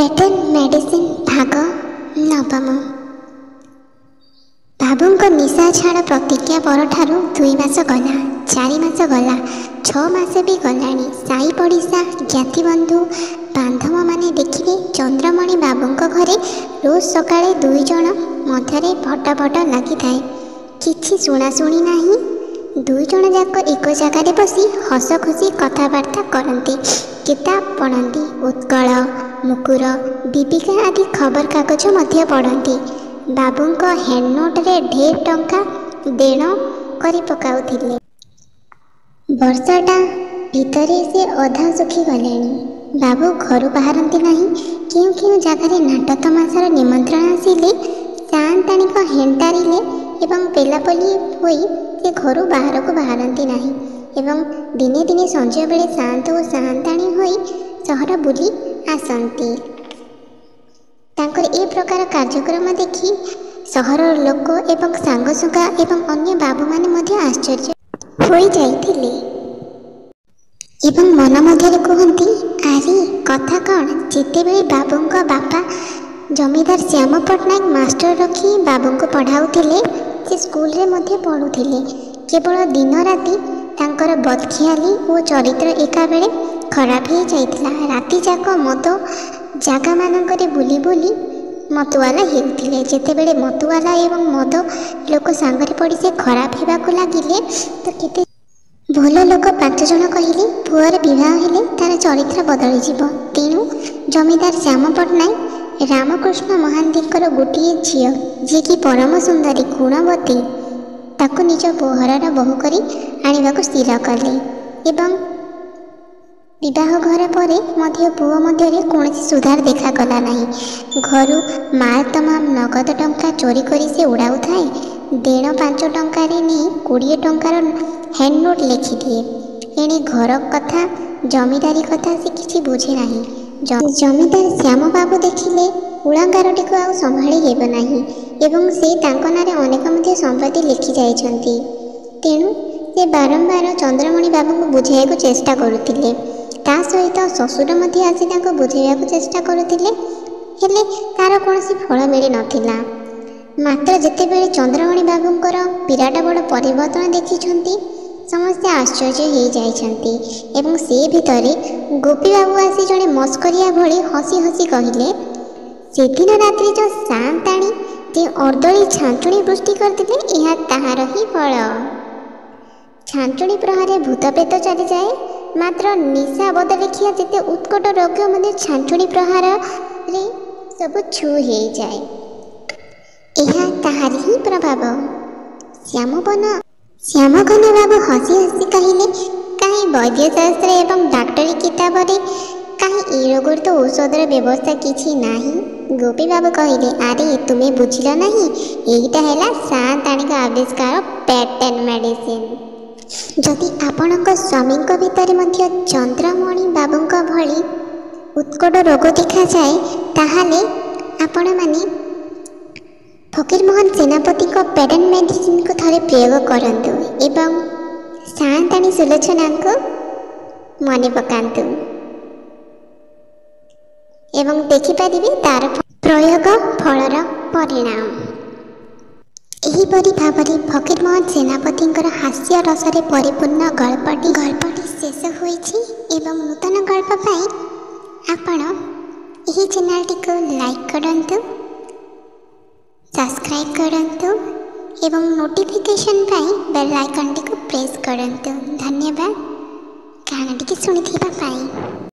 Pattern medicine भाग नवम। बाबूंको निशा छाड़ प्रतिज्ञा परठारु 2 मास गला, 4 मास गला, 6 मास भी गलानी। साई पड़िशा ज्ञाति बंधु बांधव माने देखिले चंद्रमणि बाबूंको घरे रोज सकाळे 2 जण मध्यरे फटाफट लगी थाए। किछि शुणाशुणी नाही। 2 जण जाक एक जगार बसी हस खुशी कथबार्ता करती, किताब पढ़ती, उत्कल, मुकुर, दीपिका आदि खबर कागज मध्य पढ़ती। बाबूंको हैंडनोट रे ढेर टंका देण करी पकाउथिले। वर्षाटा भितरे से अधा सुखी गलेनी। बाबू घर बाहरती नहीं। क्यों क्यों जगार नाट तमाशार निमंत्रण आसिले सान्ताणी को हेंटारिले एवं पेलापली होई से घर बाहर को बाहरती नहीं एवं दिने दिने संजय बेले शांत और सान्ताणी होई सहर बुली आसती। तांकर ए प्रकार कार्यक्रम देखि सहर लोक एवं सांगसुगा एवं अन्य बाबू माने मध्य आश्चर्य होई जाइथिले एवं मन मध्यरे कहती, आरे कथा कौन जेतेबेले बाबूंको बापा जमीदार श्याम पट्टनायक मास्टर रखी बाबूंको पढ़ाउथिले से स्कूल रे मध्य पढ़ुथिले। केवल दिन राति तांकर बदखियाली और चरित्र एका बेले खराब हो जाइथिला। राति जाक मद जागा मानकरे बुली बुली मतुआला हेउथिले। जेतेबेले मतुआला एवं मद लोक सांगरे पड़ी से खराब हेबाकु लागिले तो केते भल लोक 5 जण कहिले पुअर विवाह हेले तार चरित्र बदली जीव। तेणु जमीदार श्याम पट्टनायक रामकृष्ण महांतीकर गोटे झील जी की परम सुंदरी गुणवती ताकू निज घरर बहु करी आनिबाकु स्थिर कले एवं विवाह घर पर मध्य पुओ मध्य कौन सुधार देखागला नहीं। घर माल तमाम नगद टंका चोरी करी से उड़ाऊ थाए। देण 5 टंकार नहीं 20 टंकार हैंडनोट लिखि दिए। एणे घर कथा जमीदारी कथा से किसी बुझे नहीं। जमीदार श्याम बाबू देखिले उड़ांगारटी को आउ संभाली हेब नहीं एवं से तांको नारे अनेक मध्य संपत्ति लिखि जाइछंती। तेणु से बारंबार चंद्रमणि बाबू को बुझाइବାକୁ चेष्टा करुथिले। ता सहित ससुर मध्य आसी तांको बुझाइବାକୁ चेष्टा करुथिले हेले तार कोनोसी फल मिली नथिला। मात्र जेतेबेले चंद्रमणि बाबूंकर विराट बड़ परिवर्तन देखिछंती समस्ते आश्चर्य हो जाइछंती एवं से भितरे गोपी बाबू आसी जड़े मस्करिया भली हसी हसी कहले, से दिन रात्रि जो सान्ताणी जे अर्दली छांचुणी वृष्टि करते यह ताहार ही फल। छांचुणी प्रहारे भूत पेत चली जाए मात्र निशा बदलेखिया जेते उत्कट रोग मध्य छांचुणी प्रहार रे सब छु हो जाए। यह ताहार ही प्रभाव। श्यामघन बाबू हसी हसी कहले, कहीं वैद्यशास्त्र एवं डाक्टरी किताब रे कहीं ए रोगर तो औषधर व्यवस्था किछि नाही। गोपी बाबू कहले, अरे तुम्हें बुझिल नहीं एटा हैला सान्ताणी आविष्कार पेटर्न मेडिसिन। जदि आपणक स्वामींक भितर मध्य चंद्रमणि बाबूंक भली उत्कट रोग देखा जाए ताहाले आपण माने फकीरमोहन सेनापति को पेटर्न मेडिसिन को थरे प्रयोग करंतु एवं सान्ताणी सुलोचना को मने पकांतु एवं देखिपारे तार प्रयोग फलर परिणाम। एहीपरि भावरे फकीरमोहन सेनापतिंकर हास्य रसरे परिपूर्ण गल्पटी शेष होइछि एवं नूतन गल्प पाई आपण एही चैनलटी को लाइक करंतु, सब्सक्राइब करंतु एवं नोटिफिकेशन पाई बेल आइकन को प्रेस करंतु। धन्यवाद गाना टी सुनिथिबा पाई।